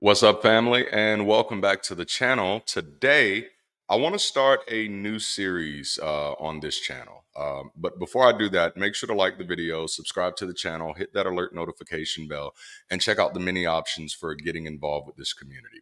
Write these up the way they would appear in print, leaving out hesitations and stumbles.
What's up, family, and welcome back to the channel. Today, I want to start a new series on this channel. But before I do that, make sure to like the video, subscribe to the channel, hit that alert notification bell, and check out the many options for getting involved with this community.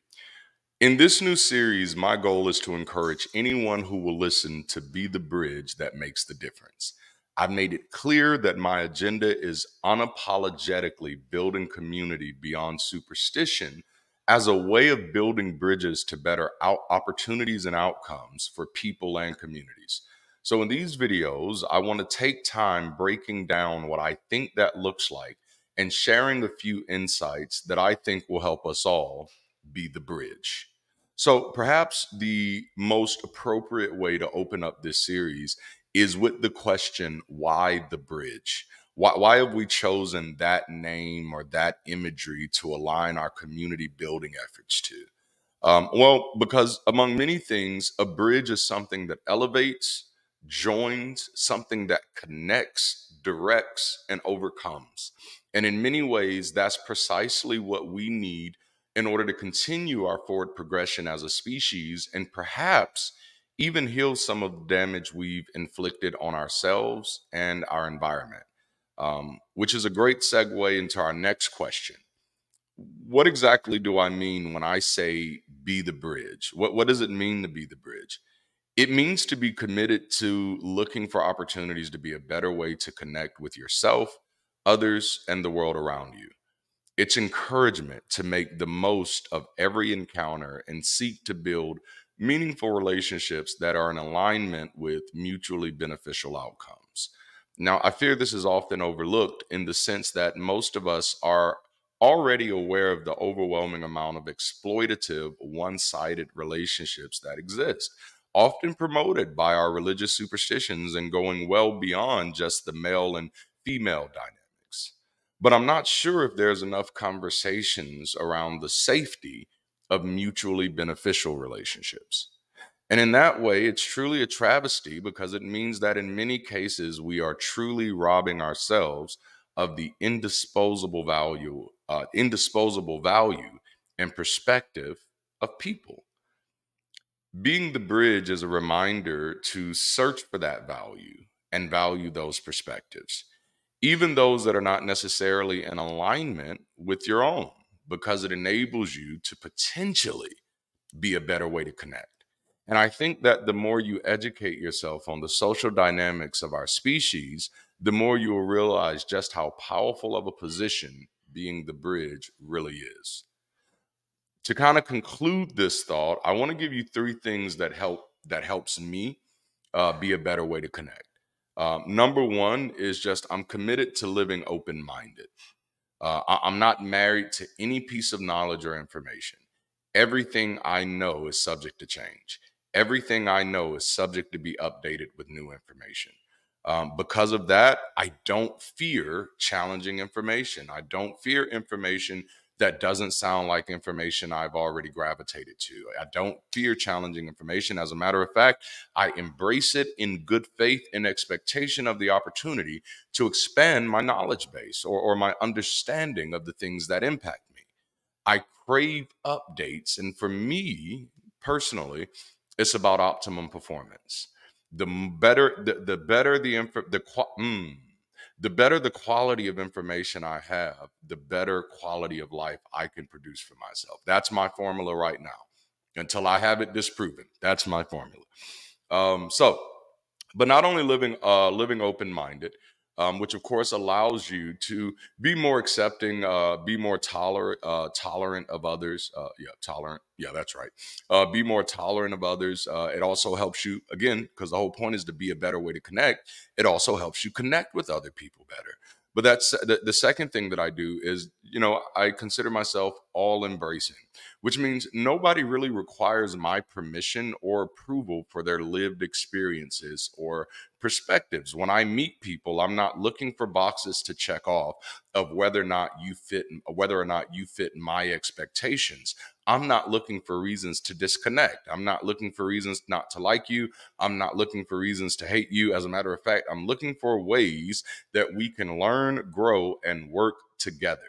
In this new series, my goal is to encourage anyone who will listen to be the bridge that makes the difference. I've made it clear that my agenda is unapologetically building community beyond superstition as a way of building bridges to better opportunities and outcomes for people and communities. So in these videos, I want to take time breaking down what I think that looks like and sharing a few insights that I think will help us all be the bridge. So perhaps the most appropriate way to open up this series is with the question, why the bridge? Why have we chosen that name or that imagery to align our community building efforts to? Well, because among many things, a bridge is something that elevates, joins, something that connects, directs, and overcomes. And in many ways, that's precisely what we need in order to continue our forward progression as a species and perhaps even heal some of the damage we've inflicted on ourselves and our environment. Which is a great segue into our next question. What exactly do I mean when I say be the bridge? What does it mean to be the bridge? It means to be committed to looking for opportunities to be a better way to connect with yourself, others, and the world around you. It's encouragement to make the most of every encounter and seek to build meaningful relationships that are in alignment with mutually beneficial outcomes. Now, I fear this is often overlooked in the sense that most of us are already aware of the overwhelming amount of exploitative, one-sided relationships that exist, often promoted by our religious superstitions and going well beyond just the male and female dynamics. But I'm not sure if there's enough conversations around the safety of mutually beneficial relationships. And in that way, it's truly a travesty because it means that in many cases, we are truly robbing ourselves of the indisposable value and perspective of people. Being the bridge is a reminder to search for that value and value those perspectives, even those that are not necessarily in alignment with your own, because it enables you to potentially be a better way to connect. And I think that the more you educate yourself on the social dynamics of our species, the more you will realize just how powerful of a position being the bridge really is. To kind of conclude this thought, I want to give you three things that helps me be a better way to connect. Number one is just I'm committed to living open-minded. I'm not married to any piece of knowledge or information. Everything I know is subject to change. Everything I know is subject to be updated with new information. Because of that, I don't fear challenging information. I don't fear information that doesn't sound like information I've already gravitated to. I don't fear challenging information. As a matter of fact, I embrace it in good faith and expectation of the opportunity to expand my knowledge base or my understanding of the things that impact me. I crave updates. And for me personally, it's about optimum performance. The better the better the better the quality of information I have, the better quality of life I can produce for myself. That's my formula right now. Until I have it disproven, that's my formula. But not only living open-minded, which of course allows you to be more accepting, be more tolerant of others. Tolerant. Yeah, that's right. Be more tolerant of others. It also helps you, again, because the whole point is to be a better way to connect. It also helps you connect with other people better. But that's the second thing that I do is, I consider myself all embracing, which means nobody really requires my permission or approval for their lived experiences or perspectives. When I meet people, I'm not looking for boxes to check off of whether or not you fit my expectations. I'm not looking for reasons to disconnect. I'm not looking for reasons not to like you. I'm not looking for reasons to hate you. As a matter of fact, I'm looking for ways that we can learn, grow, and work together.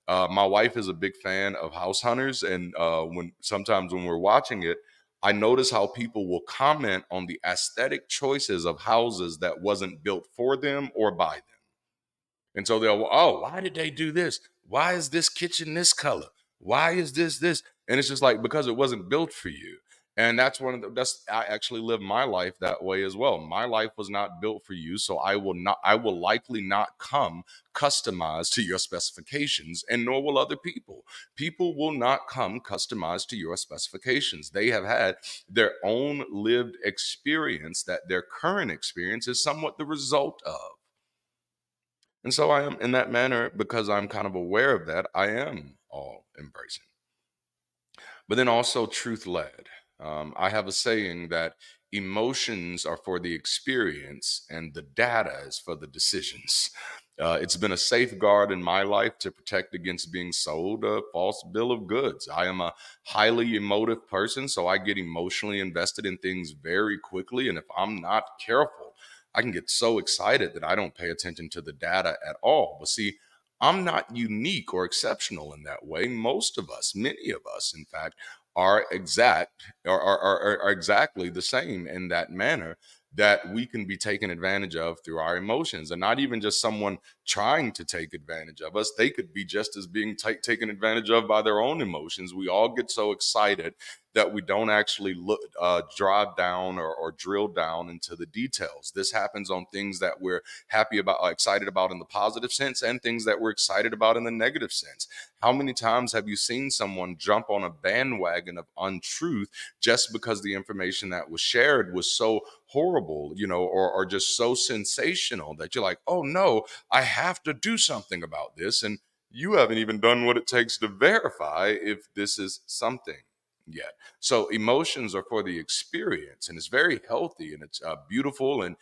My wife is a big fan of House Hunters, and when we're watching it, I notice how people will comment on the aesthetic choices of houses that wasn't built for them or by them. And so they'll, oh, why did they do this? Why is this kitchen this color? Why is this? And it's just like, because it wasn't built for you. And that's I actually live my life that way as well. My life was not built for you. So I will likely not come customized to your specifications, and nor will other people. People will not come customized to your specifications. They have had their own lived experience that their current experience is somewhat the result of. And so I am in that manner, because I'm kind of aware of that, I am all embracing. But then also truth led. I have a saying that emotions are for the experience and the data is for the decisions. It's been a safeguard in my life to protect against being sold a false bill of goods. I am a highly emotive person, so I get emotionally invested in things very quickly. And if I'm not careful, I can get so excited that I don't pay attention to the data at all. But see, I'm not unique or exceptional in that way. Most of us, many of us, in fact, are exactly the same in that manner, that we can be taken advantage of through our emotions, and not even just someone trying to take advantage of us. They could be just as being taken advantage of by their own emotions. We all get so excited that we don't actually drive down or drill down into the details. This happens on things that we're happy about, excited about in the positive sense, and things that we're excited about in the negative sense. How many times have you seen someone jump on a bandwagon of untruth just because the information that was shared was so horrible, or just so sensational that you're like, oh no, I have to do something about this. And you haven't even done what it takes to verify if this is something yet. So emotions are for the experience, and it's very healthy, and it's beautiful and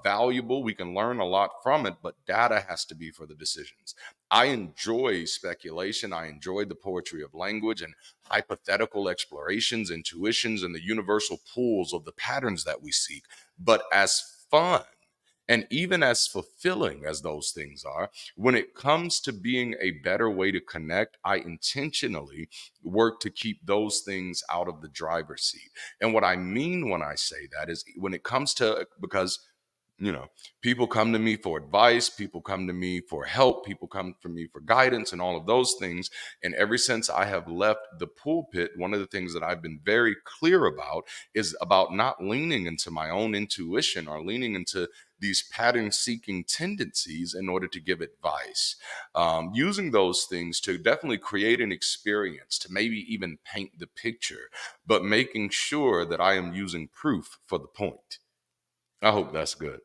valuable. We can learn a lot from it, but data has to be for the decisions. I enjoy speculation. I enjoy the poetry of language and hypothetical explorations, intuitions, and the universal pools of the patterns that we seek. But as fun and even as fulfilling as those things are, when it comes to being a better way to connect, I intentionally work to keep those things out of the driver's seat. And what I mean when I say that is, when it comes to, because people come to me for advice, people come to me for help, people come to me for guidance and all of those things. And ever since I have left the pulpit, one of the things that I've been very clear about is about not leaning into my own intuition or leaning into these pattern seeking tendencies in order to give advice. Using those things to definitely create an experience, to maybe even paint the picture, but making sure that I am using proof for the point. I hope that's good.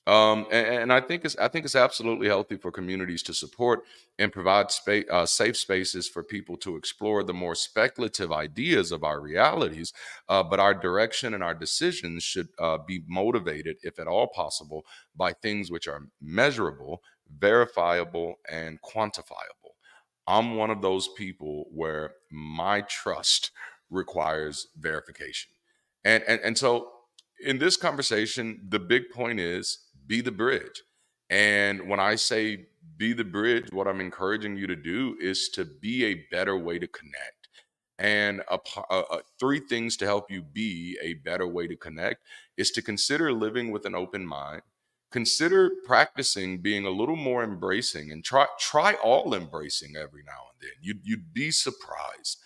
And I think it's absolutely healthy for communities to support and provide safe spaces for people to explore the more speculative ideas of our realities. But our direction and our decisions should be motivated, if at all possible, by things which are measurable, verifiable, and quantifiable. I'm one of those people where my trust requires verification. And so in this conversation, the big point is be the bridge. And when I say be the bridge, what I'm encouraging you to do is to be a better way to connect. And three things to help you be a better way to connect is to consider living with an open mind. Consider practicing being a little more embracing, and try all embracing every now and then. You'd be surprised.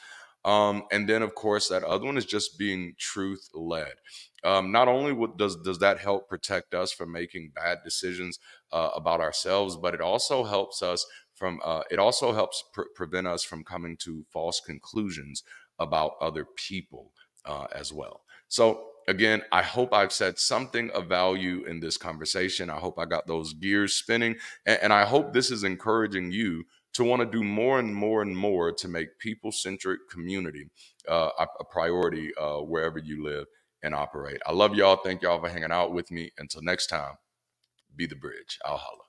And then, of course, that other one is just being truth led. Not only does that help protect us from making bad decisions about ourselves, but it also helps us prevent us from coming to false conclusions about other people as well. So again, I hope I've said something of value in this conversation. I hope I got those gears spinning, and I hope this is encouraging you to want to do more and more and more to make people-centric community a priority wherever you live and operate. I love y'all. Thank y'all for hanging out with me. Until next time, be the bridge. I'll holla.